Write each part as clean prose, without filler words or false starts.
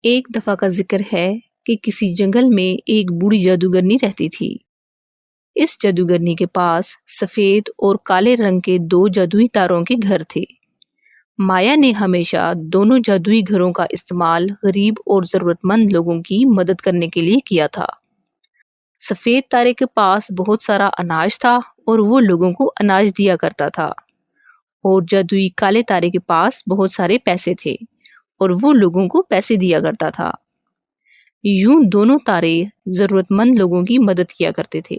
ایک دفعہ کا ذکر ہے کہ کسی جنگل میں ایک بوڑھی جادوگرنی رہتی تھی۔ اس جادوگرنی کے پاس سفید اور کالے رنگ کے 2 جادوئی تاروں کے گھر تھے۔ مایا نے ہمیشہ دونوں جادوئی گھروں کا استعمال غریب اور ضرورت مند لوگوں کی مدد کرنے کے لیے کیا تھا۔ سفید تارے کے پاس بہت سارا اناج تھا اور وہ لوگوں کو اناج دیا کرتا تھا، اور جادوئی کالے تارے کے پاس بہت سارے پیسے تھے اور وہ لوگوں کو پیسے دیا کرتا تھا۔ یوں دونوں تارے ضرورت مند لوگوں کی مدد کیا کرتے تھے۔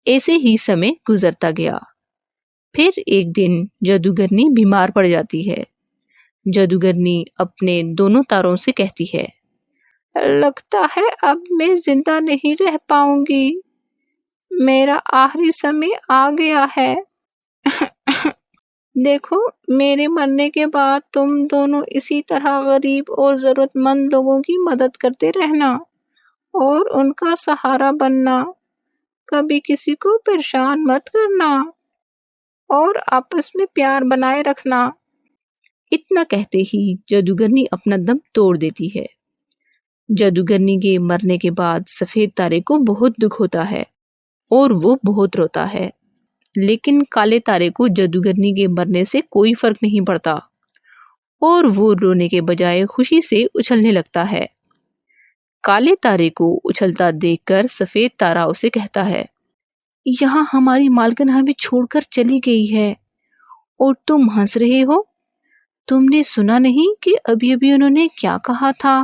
ایسے ہی سمے گزرتا گیا۔ پھر ایک دن جادوگرنی بیمار پڑ جاتی ہے۔ جادوگرنی اپنے دونوں تاروں سے کہتی ہے، لگتا ہے اب میں زندہ نہیں رہ پاؤں گی، میرا آخری سمے آ گیا ہے۔ دیکھو، میرے مرنے کے بعد تم دونوں اسی طرح غریب اور ضرورت مند لوگوں کی مدد کرتے رہنا اور ان کا سہارا بننا، کبھی کسی کو پریشان مت کرنا اور آپس میں پیار بنائے رکھنا۔ اتنا کہتے ہی جادوگرنی اپنا دم توڑ دیتی ہے۔ جادوگرنی کے مرنے کے بعد سفید تارے کو بہت دکھ ہوتا ہے اور وہ بہت روتا ہے، لیکن کالے تارے کو جادوگرنی کے مرنے سے کوئی فرق نہیں پڑتا اور وہ رونے کے بجائے خوشی سے اچھلنے لگتا ہے۔ کالے تارے کو اچھلتا دیکھ کر سفید تارا اسے کہتا ہے، یہاں ہماری مالکن ہمیں چھوڑ کر چلی گئی ہے اور تم ہنس رہے ہو۔ تم نے سنا نہیں کہ ابھی ابھی انہوں نے کیا کہا تھا؟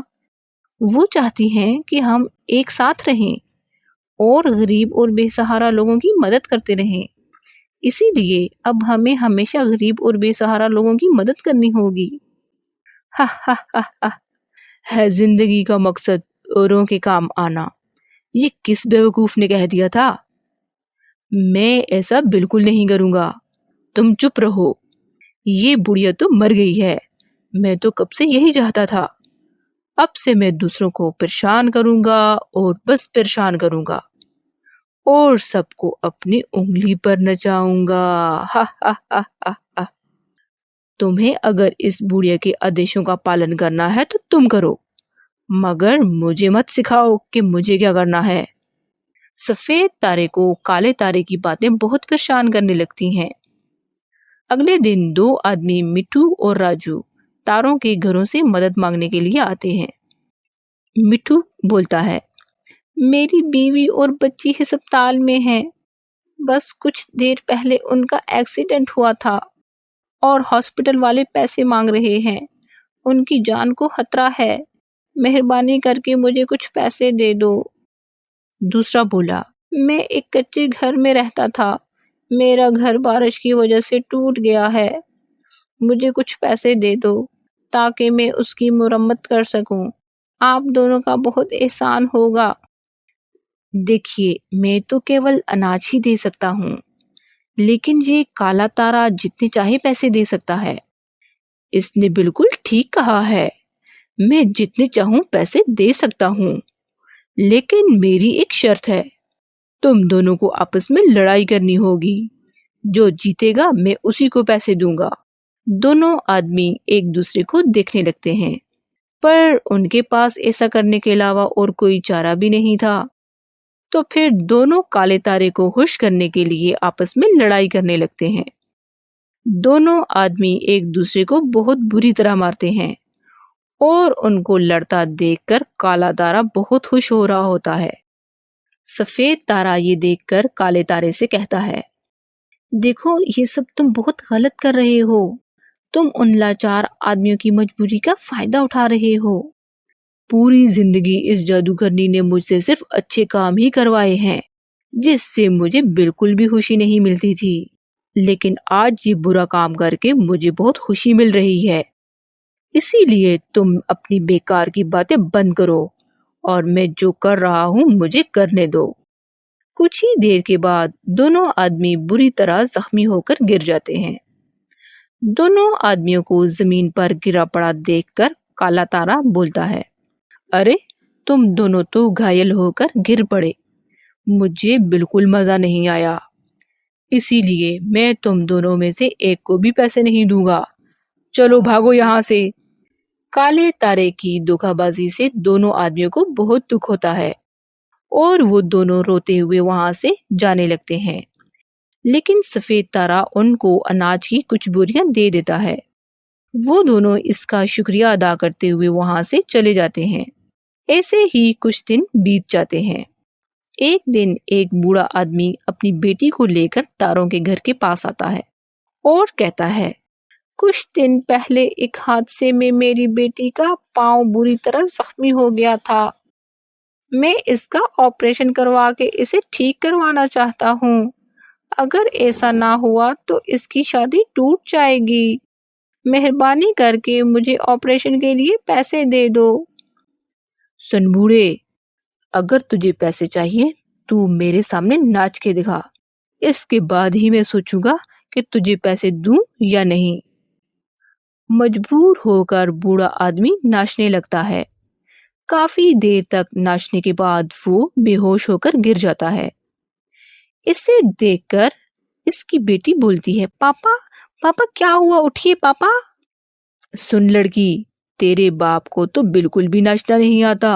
وہ چاہتی ہیں کہ ہم ایک ساتھ رہیں اور غریب اور بے سہارا لوگوں کی مدد کرتے رہیں، اسی لیے اب ہمیں ہمیشہ غریب اور بے سہارا لوگوں کی مدد کرنی ہوگی۔ ہا ہا ہا ہا، ہے زندگی کا مقصد اوروں کے کام آنا، یہ کس بیوقوف نے کہہ دیا تھا؟ میں ایسا بالکل نہیں کروں گا، تم چپ رہو، یہ بڑھیا تو مر گئی ہے، میں تو کب سے یہی چاہتا تھا۔ اب سے میں دوسروں کو پریشان کروں گا اور بس پریشان کروں گا اور سب کو اپنی انگلی پر نچاؤں گا۔ ہا ہا ہا ہا ہا۔ تمہیں اگر اس بوڑھیا کے آدیشوں کا پالن کرنا ہے تو تم کرو، مگر مجھے مت سکھاؤ کہ مجھے کیا کرنا ہے۔ سفید تارے کو کالے تارے کی باتیں بہت پریشان کرنے لگتی ہیں۔ اگلے دن 2 آدمی مٹھو اور راجو تاروں کے گھروں سے مدد مانگنے کے لیے آتے ہیں۔ مٹھو بولتا ہے، میری بیوی اور بچی ہسپتال میں ہیں، بس کچھ دیر پہلے ان کا ایکسیڈنٹ ہوا تھا اور ہاسپٹل والے پیسے مانگ رہے ہیں، ان کی جان کو خطرہ ہے، مہربانی کر کے مجھے کچھ پیسے دے دو۔ دوسرا بولا، میں ایک کچے گھر میں رہتا تھا، میرا گھر بارش کی وجہ سے ٹوٹ گیا ہے، مجھے کچھ پیسے دے دو تاکہ میں اس کی مرمت کر سکوں، آپ دونوں کا بہت احسان ہوگا۔ دیکھیے، میں تو کیول اناج ہی دے سکتا ہوں، لیکن یہ کالا تارا جتنے چاہے پیسے دے سکتا ہے۔ اس نے بالکل ٹھیک کہا ہے، میں جتنے چاہوں پیسے دے سکتا ہوں، لیکن میری ایک شرط ہے، تم دونوں کو آپس میں لڑائی کرنی ہوگی، جو جیتے گا میں اسی کو پیسے دوں گا۔ دونوں آدمی ایک دوسرے کو دیکھنے لگتے ہیں، پر ان کے پاس ایسا کرنے کے علاوہ اور کوئی چارہ بھی نہیں تھا، تو پھر دونوں کالے تارے کو خوش کرنے کے لیے آپس میں لڑائی کرنے لگتے ہیں۔ دونوں آدمی ایک دوسرے کو بہت بری طرح مارتے ہیں اور ان کو لڑتا دیکھ کر کالا تارا بہت خوش ہو رہا ہوتا ہے۔ سفید تارا یہ دیکھ کر کالے تارے سے کہتا ہے، دیکھو، یہ سب تم بہت غلط کر رہے ہو، تم ان لاچار آدمیوں کی مجبوری کا فائدہ اٹھا رہے ہو۔ پوری زندگی اس جادوگرنی نے مجھ سے صرف اچھے کام ہی کروائے ہیں، جس سے مجھے بالکل بھی خوشی نہیں ملتی تھی، لیکن آج یہ برا کام کر کے مجھے بہت خوشی مل رہی ہے، اسی لیے تم اپنی بیکار کی باتیں بند کرو اور میں جو کر رہا ہوں مجھے کرنے دو۔ کچھ ہی دیر کے بعد دونوں آدمی بری طرح زخمی ہو کر گر جاتے ہیں۔ دونوں آدمیوں کو زمین پر گرا پڑا دیکھ کر کالا تارا بولتا ہے، ارے تم دونوں تو گھائل ہو کر گر پڑے، مجھے بالکل مزہ نہیں آیا، اسی لیے میں تم دونوں میں سے ایک کو بھی پیسے نہیں دوں گا، چلو بھاگو یہاں سے۔ کالے تارے کی دھوکہ بازی سے دونوں آدمیوں کو بہت دکھ ہوتا ہے اور وہ دونوں روتے ہوئے وہاں سے جانے لگتے ہیں، لیکن سفید تارا ان کو اناج کی کچھ بوریاں دے دیتا ہے۔ وہ دونوں اس کا شکریہ ادا کرتے ہوئے وہاں سے چلے جاتے ہیں۔ ایسے ہی کچھ دن بیت جاتے ہیں۔ ایک دن ایک بوڑھا آدمی اپنی بیٹی کو لے کر تاروں کے گھر کے پاس آتا ہے اور کہتا ہے، کچھ دن پہلے ایک حادثے میں میری بیٹی کا پاؤں بری طرح زخمی ہو گیا تھا۔ میں اس کا آپریشن کروا کے اسے ٹھیک کروانا چاہتا ہوں۔ اگر ایسا نہ ہوا تو اس کی شادی ٹوٹ جائے گی۔ مہربانی کر کے مجھے آپریشن کے لیے پیسے دے دو۔ سن بوڑھے، اگر تجھے پیسے چاہیے تو میرے سامنے ناچ کے دکھا، اس کے بعد ہی میں سوچوں گا کہ تجھے پیسے دوں یا نہیں۔ مجبور ہو کر بوڑھا آدمی ناچنے لگتا ہے۔ کافی دیر تک ناچنے کے بعد وہ بے ہوش ہو کر گر جاتا ہے۔ اسے دیکھ کر اس کی بیٹی بولتی ہے، پاپا پاپا کیا ہوا، اٹھیے پاپا۔ سن لڑکی، تیرے باپ کو تو بالکل بھی ناچنا نہیں آتا،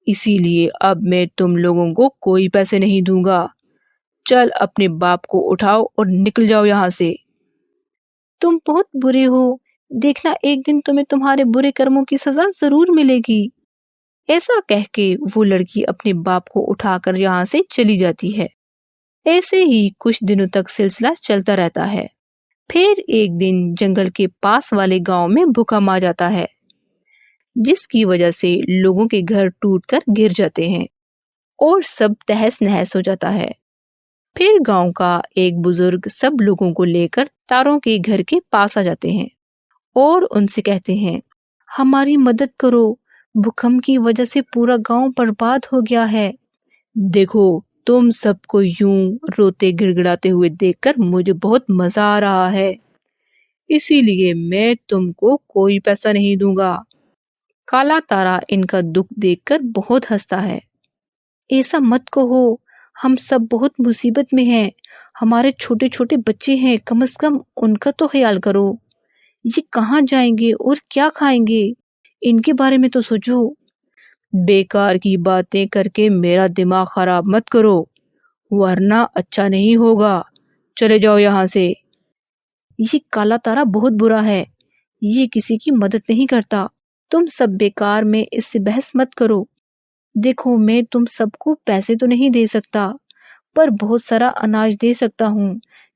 اسی لیے اب میں تم لوگوں کو کوئی پیسے نہیں دوں گا۔ چل اپنے باپ کو اٹھاؤ اور نکل جاؤ یہاں سے۔ تم بہت برے ہو، دیکھنا ایک دن تمہیں تمہارے برے کرموں کی سزا ضرور ملے گی۔ ایسا کہہ کے وہ لڑکی اپنے باپ کو اٹھا کر یہاں سے چلی جاتی ہے۔ ایسے ہی کچھ دنوں تک سلسلہ چلتا رہتا ہے۔ پھر ایک دن جنگل کے پاس والے گاؤں میں بھوکم آ جاتا ہے، جس کی وجہ سے لوگوں کے گھر ٹوٹ کر گر جاتے ہیں اور سب تہس نہس ہو جاتا ہے۔ پھر گاؤں کا ایک بزرگ سب لوگوں کو لے کر تاروں کے گھر کے پاس آ جاتے ہیں اور ان سے کہتے ہیں، ہماری مدد کرو، بھوکم کی وجہ سے پورا گاؤں برباد ہو گیا ہے۔ دیکھو تم سب کو یوں روتے گڑ گڑاتے ہوئے دیکھ کر مجھے بہت مزہ آ رہا ہے، اسی لیے میں تم کو کوئی پیسہ نہیں دوں گا۔ کالا تارا ان کا دکھ دیکھ کر بہت ہنستا ہے۔ ایسا مت کہو، ہم سب بہت مصیبت میں ہیں، ہمارے چھوٹے چھوٹے بچے ہیں، کم از کم ان کا تو خیال کرو۔ یہ کہاں جائیں گے اور کیا کھائیں گے، ان کے بارے میں تو سوچو۔ بیکار کی باتیں کر کے میرا دماغ خراب مت کرو، ورنہ اچھا نہیں ہوگا، چلے جاؤ یہاں سے۔ یہ کالا تارا بہت برا ہے، یہ کسی کی مدد نہیں کرتا، تم سب بیکار میں اس سے بحث مت کرو۔ دیکھو میں تم سب کو پیسے تو نہیں دے سکتا، پر بہت سارا اناج دے سکتا ہوں،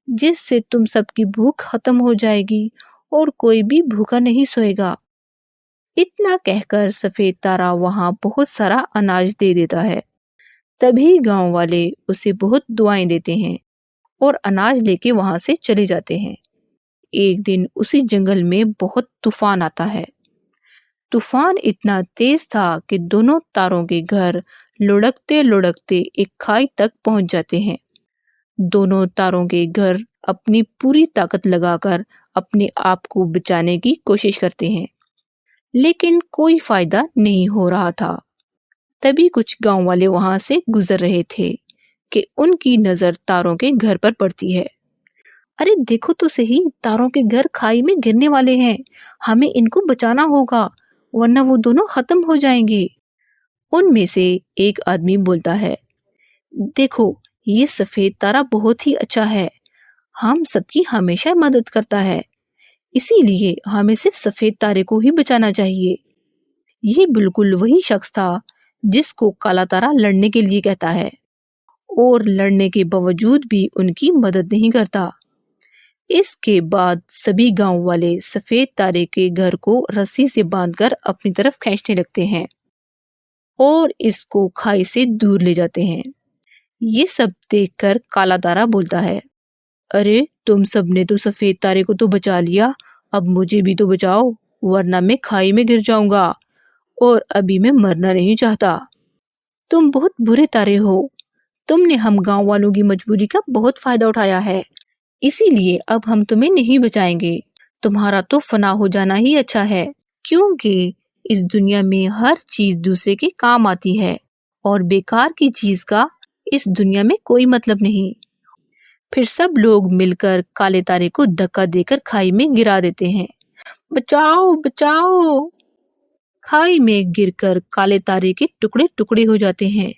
جس سے تم سب کی بھوک ختم ہو جائے گی اور کوئی بھی بھوکا نہیں سوئے گا۔ اتنا کہہ کر سفید تارا وہاں بہت سارا اناج دے دیتا ہے۔ تبھی گاؤں والے اسے بہت دعائیں دیتے ہیں اور اناج لے کے وہاں سے چلے جاتے ہیں۔ ایک دن اسی جنگل میں بہت طوفان آتا ہے۔ طوفان اتنا تیز تھا کہ دونوں تاروں کے گھر لڑکتے لڑکتے ایک کھائی تک پہنچ جاتے ہیں۔ دونوں تاروں کے گھر اپنی پوری طاقت لگا کر اپنے آپ کو بچانے کی کوشش کرتے ہیں، لیکن کوئی فائدہ نہیں ہو رہا تھا۔ تبھی کچھ گاؤں والے وہاں سے گزر رہے تھے کہ ان کی نظر تاروں کے گھر پر پڑتی ہے۔ ارے دیکھو تو صحیح، تاروں کے گھر کھائی میں گرنے والے ہیں، ہمیں ان کو بچانا ہوگا ورنہ وہ دونوں ختم ہو جائیں گے۔ ان میں سے ایک آدمی بولتا ہے، دیکھو یہ سفید تارا بہت ہی اچھا ہے، ہم سب کی ہمیشہ مدد کرتا ہے، اسی لیے ہمیں صرف سفید تارے کو ہی بچانا چاہیے۔ یہ بالکل وہی شخص تھا جس کو کالا تارا لڑنے کے لیے کہتا ہے اور لڑنے کے باوجود بھی ان کی مدد نہیں کرتا۔ اس کے بعد سبھی گاؤں والے سفید تارے کے گھر کو رسی سے باندھ کر اپنی طرف کھینچنے لگتے ہیں اور اس کو کھائی سے دور لے جاتے ہیں۔ یہ سب دیکھ کر کالا تارا بولتا ہے، ارے تم سب نے تو سفید تارے کو تو بچا لیا، اب مجھے بھی تو بچاؤ ورنہ میں کھائی میں گر جاؤں گا اور ابھی میں مرنا نہیں چاہتا۔ تم بہت برے تارے ہو، تم نے ہم گاؤں والوں کی مجبوری کا بہت فائدہ اٹھایا ہے، اسی لیے اب ہم تمہیں نہیں بچائیں گے، تمہارا تو فنا ہو جانا ہی اچھا ہے، کیونکہ اس دنیا میں ہر چیز دوسرے کے کام آتی ہے اور بیکار کی چیز کا اس دنیا میں کوئی مطلب نہیں۔ پھر سب لوگ مل کر کالے تارے کو دھکا دے کر کھائی میں گرا دیتے ہیں۔ بچاؤ بچاؤ! کھائی میں گر کر کالے تارے کے ٹکڑے ٹکڑے ہو جاتے ہیں۔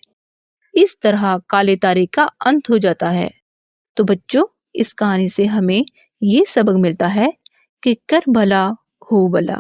اس طرح کالے تارے کا انت ہو جاتا ہے۔ تو بچوں، اس کہانی سے ہمیں یہ سبق ملتا ہے کہ کر بھلا ہو بھلا۔